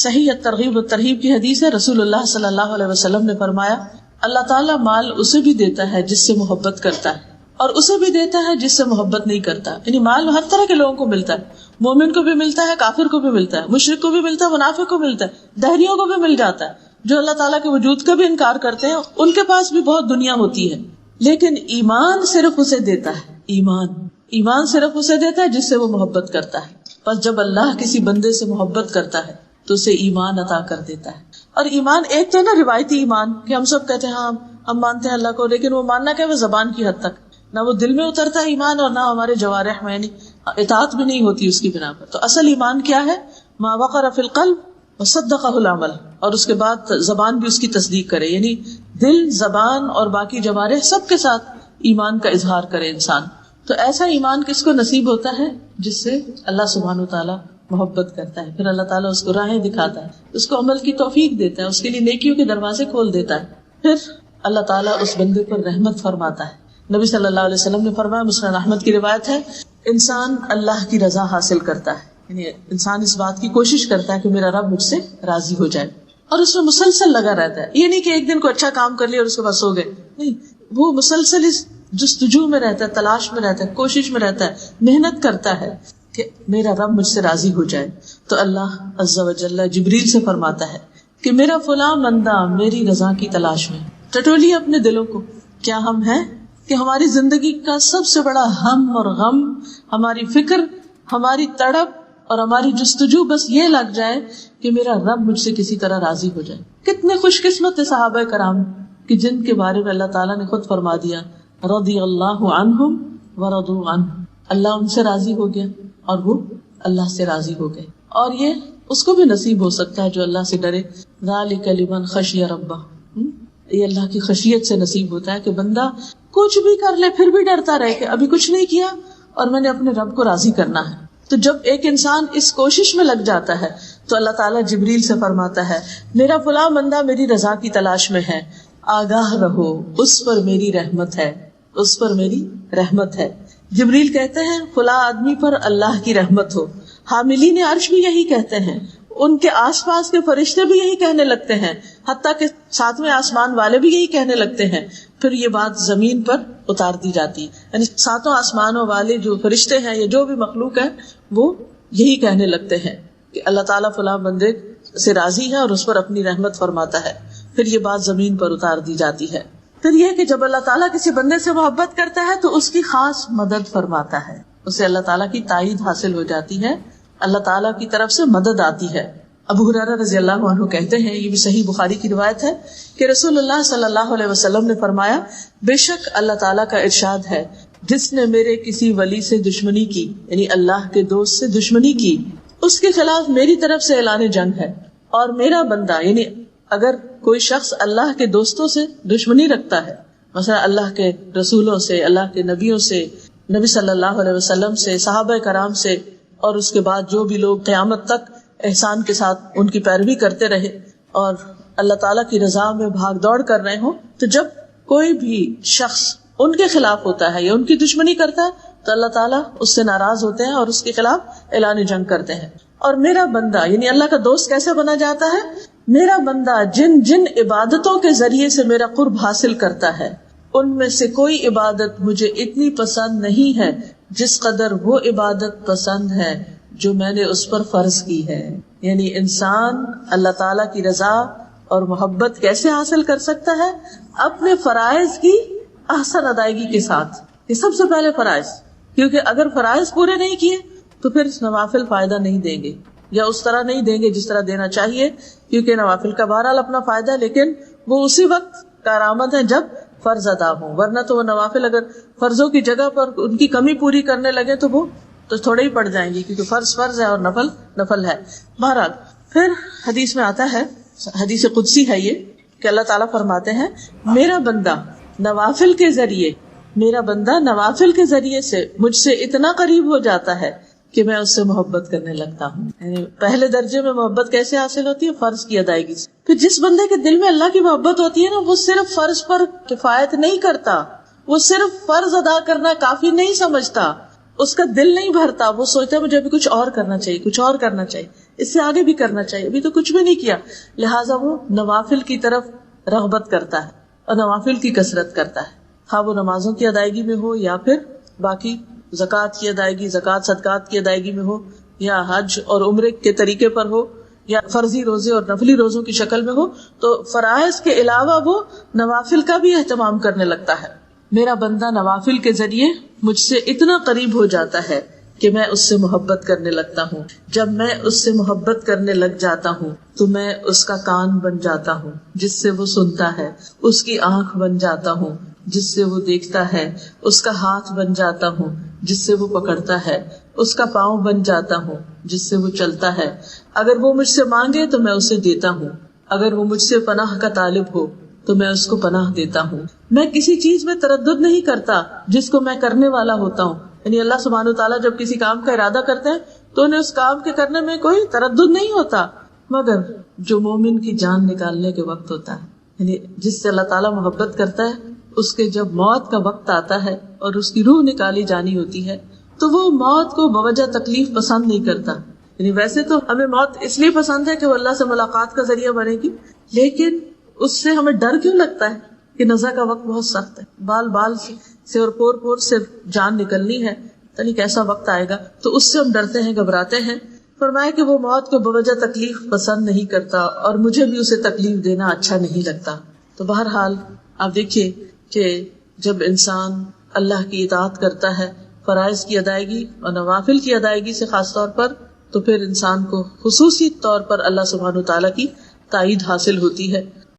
صحیح الترغیب والترہیب کی حدیث ہے، رسول اللہ صلی اللہ علیہ وسلم نے فرمایا اللہ تعالیٰ مال اسے بھی دیتا ہے جس سے محبت کرتا ہے اور اسے بھی دیتا ہے جس سے محبت نہیں کرتا. یعنی مال ہر طرح کے لوگوں کو ملتا ہے، مومن کو بھی ملتا ہے، کافر کو بھی ملتا ہے، مشرک کو بھی ملتا ہے، منافق کو ملتا ہے، دہریوں کو بھی مل جاتا ہے. جو اللہ تعالیٰ کے وجود کا بھی انکار کرتے ہیں ان کے پاس بھی بہت دنیا ہوتی ہے. لیکن ایمان صرف اسے دیتا ہے، ایمان صرف اسے دیتا ہے جس سے وہ محبت کرتا ہے. پس جب اللہ کسی بندے سے محبت کرتا ہے تو اسے ایمان عطا کر دیتا ہے. اور ایمان ایک تو نا روایتی ایمان کہ ہم سب کہتے ہیں ہاں ہم مانتے ہیں اللہ کو، لیکن وہ ماننا کیا، وہ زبان کی حد تک، نہ وہ دل میں اترتا ہے ایمان اور نہ ہمارے جوارح میں، یعنی اطاعت بھی نہیں ہوتی اس کی بنا پر. تو اصل ایمان کیا ہے، ما وقر فی القلب وصدقہ العمل، اور اس کے بعد زبان بھی اس کی تصدیق کرے، یعنی دل، زبان اور باقی جوارح سب کے ساتھ ایمان کا اظہار کرے انسان. تو ایسا ایمان کس کو نصیب ہوتا ہے، جس سے اللہ سبحانہ وتعالیٰ محبت کرتا ہے. پھر اللہ تعالیٰ اس کو راہیں دکھاتا ہے، اس کو عمل کی توفیق دیتا ہے، اس کے لیے نیکیوں کے دروازے کھول دیتا ہے. پھر اللہ تعالیٰ اس بندے پر رحمت فرماتا ہے. نبی صلی اللہ علیہ وسلم نے فرمایا، مسند احمد کی روایت ہے، انسان اللہ کی رضا حاصل کرتا ہے، یعنی انسان اس بات کی کوشش کرتا ہے کہ میرا رب مجھ سے راضی ہو جائے، اور اس میں مسلسل لگا رہتا ہے. یہ نہیں کہ ایک دن کو اچھا کام کر لیا اور اس کے بعد سو گئے، نہیں، وہ مسلسل اس جستجو میں رہتا ہے، تلاش میں رہتا ہے، کوشش میں رہتا ہے، محنت کرتا ہے کہ میرا رب مجھ سے راضی ہو جائے. تو اللہ عز و جل جبریل سے فرماتا ہے کہ میرا فلاں بندہ میری رضا کی تلاش میں. ٹٹولیے اپنے دلوں کو، کیا ہم ہیں کہ ہماری زندگی کا سب سے بڑا ہم اور غم، ہماری فکر، ہماری تڑپ اور ہماری جستجو بس یہ لگ جائے کہ میرا رب مجھ سے کسی طرح راضی ہو جائے. کتنے خوش قسمت صحابہ کرام کہ جن کے بارے میں اللہ تعالیٰ نے خود فرما دیا، رضی اللہ عنہم ورضوا عنہ، اللہ ان سے راضی ہو گیا اور وہ اللہ سے راضی ہو گئے. اور یہ اس کو بھی نصیب ہو سکتا ہے جو اللہ سے ڈرے. ذالک لمن خشی ربہ، یہ اللہ کی خشیت سے نصیب ہوتا ہے کہ بندہ کچھ بھی کر لے پھر بھی ڈرتا رہے کہ ابھی کچھ نہیں کیا اور میں نے اپنے رب کو راضی کرنا ہے. تو جب ایک انسان اس کوشش میں لگ جاتا ہے تو اللہ تعالیٰ جبریل سے فرماتا ہے میرا فلاں بندہ میری رضا کی تلاش میں ہے، آگاہ رہو، اس پر میری رحمت ہے، اس پر میری رحمت ہے. جبریل کہتے ہیں فلاں آدمی پر اللہ کی رحمت ہو. حاملین عرش بھی یہی کہتے ہیں، ان کے آس پاس کے فرشتے بھی یہی کہنے لگتے ہیں، حتیٰ کہ ساتویں آسمان والے بھی یہی کہنے لگتے ہیں. پھر یہ بات زمین پر اتار دی جاتی ہے، یعنی ساتوں آسمانوں والے جو فرشتے ہیں یا جو بھی مخلوق ہے وہ یہی کہنے لگتے ہیں کہ اللہ تعالیٰ فلاں بندے سے راضی ہے اور اس پر اپنی رحمت فرماتا ہے. پھر یہ بات زمین پر اتار دی جاتی ہے. پھر یہ کہ جب اللہ تعالیٰ کسی بندے سے محبت کرتا ہے تو اس کی خاص مدد فرماتا ہے، اسے اللہ تعالیٰ کی تائید حاصل ہو جاتی ہے، اللہ تعالیٰ کی طرف سے مدد آتی ہے. ابو ہریرہ رضی اللہ عنہ کہتے ہیں، یہ بھی صحیح بخاری کی روایت ہے کہ رسول اللہ صلی اللہ علیہ وسلم نے فرمایا بے شک اللہ تعالیٰ کا ارشاد ہے جس نے میرے کسی ولی سے دشمنی کی، یعنی اللہ کے دوست سے دشمنی کی، اس کے خلاف میری طرف سے اعلان جنگ ہے. اور میرا بندہ، یعنی اگر کوئی شخص اللہ کے دوستوں سے دشمنی رکھتا ہے، مثلا اللہ کے رسولوں سے، اللہ کے نبیوں سے، نبی صلی اللہ علیہ وسلم سے، صحابہ کرام سے، اور اس کے بعد جو بھی لوگ قیامت تک احسان کے ساتھ ان کی پیروی کرتے رہے اور اللہ تعالیٰ کی رضا میں بھاگ دوڑ کر رہے ہوں، تو جب کوئی بھی شخص ان کے خلاف ہوتا ہے یا ان کی دشمنی کرتا ہے تو اللہ تعالیٰ اس سے ناراض ہوتے ہیں اور اس کے خلاف اعلان جنگ کرتے ہیں. اور میرا بندہ، یعنی اللہ کا دوست کیسے بنا جاتا ہے، میرا بندہ جن جن عبادتوں کے ذریعے سے میرا قرب حاصل کرتا ہے ان میں سے کوئی عبادت مجھے اتنی پسند نہیں ہے جس قدر وہ عبادت پسند ہے جو میں نے اس پر فرض کی ہے. یعنی انسان اللہ تعالیٰ کی رضا اور محبت کیسے حاصل کر سکتا ہے، اپنے فرائض کی احسن ادائیگی کے ساتھ. یہ سب سے پہلے فرائض، کیونکہ اگر فرائض پورے نہیں کیے تو پھر نوافل فائدہ نہیں دیں گے یا اس طرح نہیں دیں گے جس طرح دینا چاہیے، کیونکہ نوافل کا بہرحال اپنا فائدہ ہے لیکن وہ اسی وقت کارآمد ہے جب فرض ادا ہوں، ورنہ تو وہ نوافل اگر فرضوں کی جگہ پر ان کی کمی پوری کرنے لگے تو وہ تو تھوڑے ہی پڑ جائیں گی، کیونکہ فرض فرض ہے اور نفل نفل ہے. بہرحال پھر حدیث میں آتا ہے، حدیث قدسی ہے یہ، کہ اللہ تعالیٰ فرماتے ہیں میرا بندہ نوافل کے ذریعے سے مجھ سے اتنا قریب ہو جاتا ہے کہ میں اس سے محبت کرنے لگتا ہوں. یعنی پہلے درجے میں محبت کیسے حاصل ہوتی ہے، فرض کی ادائیگی سے. پھر جس بندے کے دل میں اللہ کی محبت ہوتی ہے نا، وہ صرف فرض پر کفایت نہیں کرتا، وہ صرف فرض ادا کرنا کافی نہیں سمجھتا، اس کا دل نہیں بھرتا، وہ سوچتا ہے مجھے ابھی کچھ اور کرنا چاہیے، کچھ اور کرنا چاہیے، اس سے آگے بھی کرنا چاہیے، ابھی تو کچھ بھی نہیں کیا، لہٰذا وہ نوافل کی طرف رغبت کرتا ہے اور نوافل کی کثرت کرتا ہے، ہاں وہ نمازوں کی ادائیگی میں ہو یا پھر باقی زکوٰۃ کی ادائیگی، زکوٰۃ صدقات کی ادائیگی میں ہو، یا حج اور عمرے کے طریقے پر ہو، یا فرضی روزے اور نفلی روزوں کی شکل میں ہو، تو فرائض کے علاوہ وہ نوافل کا بھی اہتمام کرنے لگتا ہے۔ میرا بندہ نوافل کے ذریعے مجھ سے اتنا قریب ہو جاتا ہے کہ میں اس سے محبت کرنے لگتا ہوں، جب میں اس سے محبت کرنے لگ جاتا ہوں تو میں اس کا کان بن جاتا ہوں جس سے وہ سنتا ہے، اس کی آنکھ بن جاتا ہوں جس سے وہ دیکھتا ہے، اس کا ہاتھ بن جاتا ہوں جس سے وہ پکڑتا ہے، اس کا پاؤں بن جاتا ہوں جس سے وہ چلتا ہے، اگر وہ مجھ سے مانگے تو میں اسے دیتا ہوں، اگر وہ مجھ سے پناہ کا طالب ہو تو میں اس کو پناہ دیتا ہوں، میں کسی چیز میں تردد نہیں کرتا جس کو میں کرنے والا ہوتا ہوں۔ یعنی اللہ سبحانہ وتعالیٰ جب کسی کام کا ارادہ کرتے ہیں تو انہیں اس کام کے کرنے میں کوئی تردد نہیں ہوتا، مگر جو مومن کی جان نکالنے کے وقت ہوتا ہے، یعنی جس سے اللہ تعالیٰ محبت کرتا ہے، اس کے جب موت کا وقت آتا ہے اور اس کی روح نکالی جانی ہوتی ہے تو وہ موت کو بوجہ تکلیف پسند نہیں کرتا۔ یعنی ویسے تو ہمیں موت اس لیے پسند ہے کہ وہ اللہ سے ملاقات کا ذریعہ بنے گی، لیکن اس سے ہمیں ڈر کیوں لگتا ہے کہ نزا کا وقت بہت سخت ہے، بال بال سے اور پور پور سے جان نکلنی ہے، یعنی کیسا وقت آئے گا، تو اس سے ہم ڈرتے ہیں، گھبراتے ہیں۔ فرمایا کہ وہ موت کو بوجہ تکلیف پسند نہیں کرتا اور مجھے بھی اسے تکلیف دینا اچھا نہیں لگتا۔ تو بہرحال آپ دیکھیے کہ جب انسان اللہ کی اطاعت کرتا ہے، فرائض کی ادائیگی اور نوافل کی ادائیگی سے خاص طور پر، تو پھر انسان کو خصوصی طور پر اللہ سبحانہ وتعالیٰ کی تائید حاصل ہوتی ہے